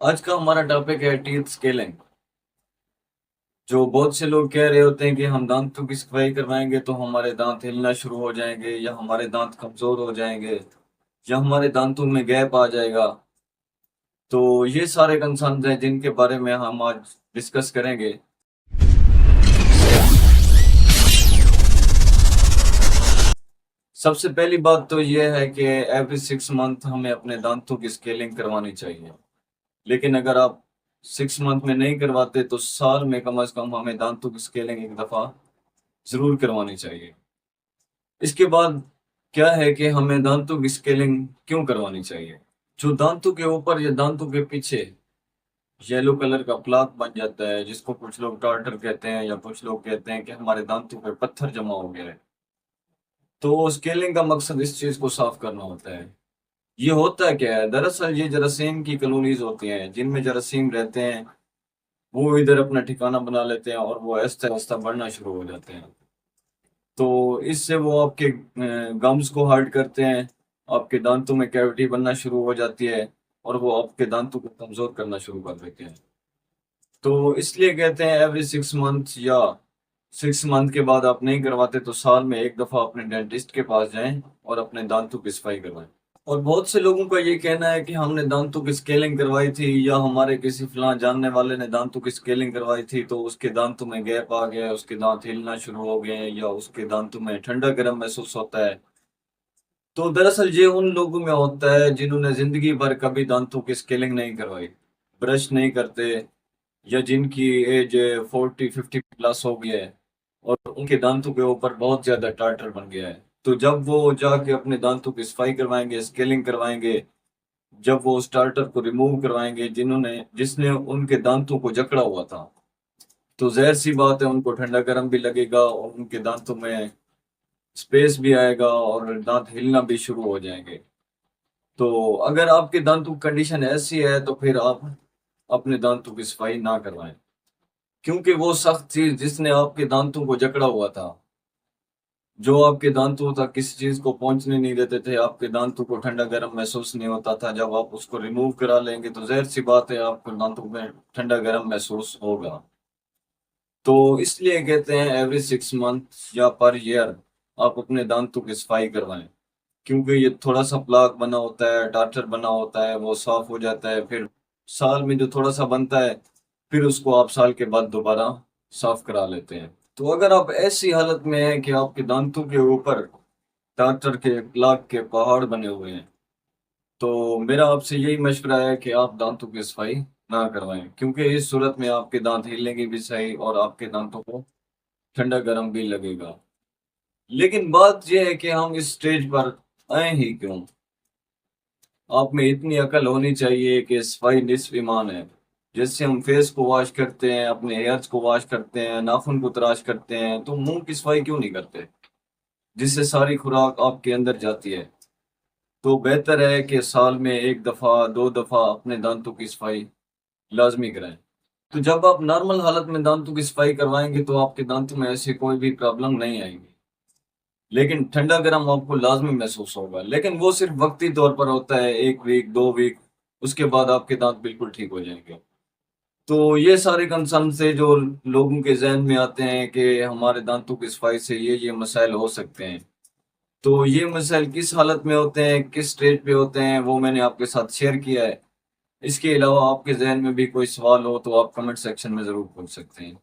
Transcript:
آج کا ہمارا ٹاپک ہے ٹیتھ اسکیلنگ۔ جو بہت سے لوگ کہہ رہے ہوتے ہیں کہ ہم دانتوں کی صفائی کروائیں گے تو ہمارے دانت ہلنا شروع ہو جائیں گے، یا ہمارے دانت کمزور ہو جائیں گے، یا ہمارے دانتوں میں گیپ آ جائے گا۔ تو یہ سارے کنسرنز ہیں جن کے بارے میں ہم آج ڈسکس کریں گے۔ سب سے پہلی بات تو یہ ہے کہ ایوری 6 منتھ ہمیں اپنے دانتوں کی اسکیلنگ کروانی چاہیے، لیکن اگر آپ 6 منتھ میں نہیں کرواتے تو سال میں کم از کم ہمیں دانتوں کی اسکیلنگ ایک دفعہ ضرور کروانی چاہیے۔ اس کے بعد کیا ہے کہ ہمیں دانتوں کی اسکیلنگ کیوں کروانی چاہیے؟ جو دانتوں کے اوپر یا دانتوں کے پیچھے یلو کلر کا پلاک بن جاتا ہے، جس کو کچھ لوگ ٹارٹر کہتے ہیں یا کچھ لوگ کہتے ہیں کہ ہمارے دانتوں پہ پتھر جمع ہو گیا ہے، تو اسکیلنگ کا مقصد اس چیز کو صاف کرنا ہوتا ہے۔ یہ ہوتا ہے کیا ہے؟ دراصل یہ جراثیم کی کالونیز ہوتی ہیں، جن میں جراثیم رہتے ہیں، وہ ادھر اپنا ٹھکانہ بنا لیتے ہیں اور وہ آہستہ آہستہ بڑھنا شروع ہو جاتے ہیں۔ تو اس سے وہ آپ کے گمز کو ہرٹ کرتے ہیں، آپ کے دانتوں میں کیوٹی بننا شروع ہو جاتی ہے، اور وہ آپ کے دانتوں کو کمزور کرنا شروع کر دیتے ہیں۔ تو اس لیے کہتے ہیں ایوری 6 منتھ یا 6 منتھ کے بعد آپ نہیں کرواتے تو سال میں ایک دفعہ اپنے ڈینٹسٹ کے پاس جائیں اور اپنے دانتوں کی صفائی کروائیں۔ اور بہت سے لوگوں کا یہ کہنا ہے کہ ہم نے دانتوں کی اسکیلنگ کروائی تھی، یا ہمارے کسی فلاں جاننے والے نے دانتوں کی اسکیلنگ کروائی تھی تو اس کے دانتوں میں گیپ آ گیا، اس کے دانت ہلنا شروع ہو گئے، یا اس کے دانتوں میں ٹھنڈا گرم محسوس ہوتا ہے۔ تو دراصل یہ ان لوگوں میں ہوتا ہے جنہوں نے زندگی بھر کبھی دانتوں کی اسکیلنگ نہیں کروائی، برش نہیں کرتے، یا جن کی ایج 40-50 پلس ہو گیا ہے اور ان کے دانتوں کے اوپر بہت زیادہ ٹارٹر بن گیا ہے۔ تو جب وہ جا کے اپنے دانتوں کی صفائی کروائیں گے، اسکیلنگ کروائیں گے، جب وہ اسٹارٹر کو ریموو کروائیں گے جس نے ان کے دانتوں کو جکڑا ہوا تھا، تو ظاہر سی بات ہے ان کو ٹھنڈا گرم بھی لگے گا، اور ان کے دانتوں میں اسپیس بھی آئے گا اور دانت ہلنا بھی شروع ہو جائیں گے۔ تو اگر آپ کے دانتوں کی کنڈیشن ایسی ہے تو پھر آپ اپنے دانتوں کی صفائی نہ کروائیں، کیونکہ وہ سخت چیز جس نے آپ کے دانتوں کو جکڑا ہوا تھا، جو آپ کے دانتوں تک کسی چیز کو پہنچنے نہیں دیتے تھے، آپ کے دانتوں کو ٹھنڈا گرم محسوس نہیں ہوتا تھا، جب آپ اس کو ریموو کرا لیں گے تو ظاہر سی بات ہے آپ کو دانتوں میں ٹھنڈا گرم محسوس ہوگا۔ تو اس لیے کہتے ہیں ایوری 6 منتھ یا پر ایئر آپ اپنے دانتوں کی صفائی کروائیں، کیونکہ یہ تھوڑا سا پلاک بنا ہوتا ہے، ٹارٹر بنا ہوتا ہے، وہ صاف ہو جاتا ہے، پھر سال میں جو تھوڑا سا بنتا ہے پھر اس کو آپ سال کے بعد دوبارہ صاف کرا لیتے ہیں۔ تو اگر آپ ایسی حالت میں ہیں کہ آپ کے دانتوں کے اوپر ٹارٹر کے پلاک کے پہاڑ بنے ہوئے ہیں، تو میرا آپ سے یہی مشورہ ہے کہ آپ دانتوں کی صفائی نہ کروائیں، کیونکہ اس صورت میں آپ کے دانت ہلیں گے بھی صحیح اور آپ کے دانتوں کو ٹھنڈا گرم بھی لگے گا۔ لیکن بات یہ ہے کہ ہم اس سٹیج پر آئے ہی کیوں؟ آپ میں اتنی عقل ہونی چاہیے کہ صفائی نصف ایمان ہے۔ جیسے ہم فیس کو واش کرتے ہیں، اپنے ہیئرز کو واش کرتے ہیں، ناخن کو تراش کرتے ہیں، تو منہ کی صفائی کیوں نہیں کرتے، جس سے ساری خوراک آپ کے اندر جاتی ہے؟ تو بہتر ہے کہ سال میں ایک دفعہ 2 دفعہ اپنے دانتوں کی صفائی لازمی کرائیں۔ تو جب آپ نارمل حالت میں دانتوں کی صفائی کروائیں گے تو آپ کے دانتوں میں ایسی کوئی بھی پرابلم نہیں آئے گی، لیکن ٹھنڈا گرم آپ کو لازمی محسوس ہوگا، لیکن وہ صرف وقتی طور پر ہوتا ہے، 1 ویک 2 ویک، اس کے بعد آپ کے دانت بالکل ٹھیک ہو جائیں گے۔ تو یہ سارے کنسرن سے جو لوگوں کے ذہن میں آتے ہیں کہ ہمارے دانتوں کی صفائی سے یہ مسائل ہو سکتے ہیں، تو یہ مسائل کس حالت میں ہوتے ہیں، کس سٹیج پہ ہوتے ہیں، وہ میں نے آپ کے ساتھ شیئر کیا ہے۔ اس کے علاوہ آپ کے ذہن میں بھی کوئی سوال ہو تو آپ کمنٹ سیکشن میں ضرور پوچھ سکتے ہیں۔